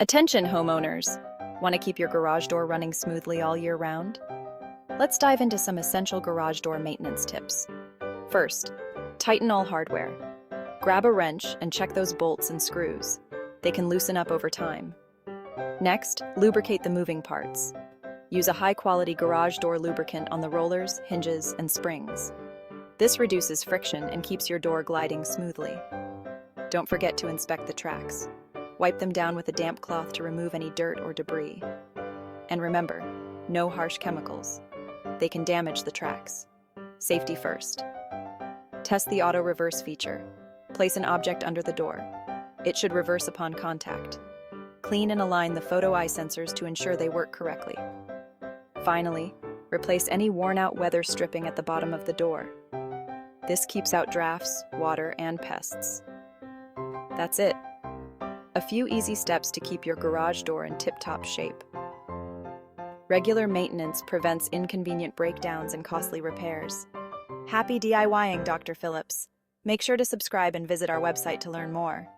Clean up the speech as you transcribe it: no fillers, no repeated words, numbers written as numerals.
Attention, homeowners! Want to keep your garage door running smoothly all year round? Let's dive into some essential garage door maintenance tips. First, tighten all hardware. Grab a wrench and check those bolts and screws. They can loosen up over time. Next, lubricate the moving parts. Use a high-quality garage door lubricant on the rollers, hinges, and springs. This reduces friction and keeps your door gliding smoothly. Don't forget to inspect the tracks. Wipe them down with a damp cloth to remove any dirt or debris. And remember, no harsh chemicals. They can damage the tracks. Safety first. Test the auto reverse feature. Place an object under the door. It should reverse upon contact. Clean and align the photo eye sensors to ensure they work correctly. Finally, replace any worn-out weather stripping at the bottom of the door. This keeps out drafts, water, and pests. That's it. A few easy steps to keep your garage door in tip-top shape. Regular maintenance prevents inconvenient breakdowns and costly repairs. Happy DIYing, Dr. Phillips. Make sure to subscribe and visit our website to learn more.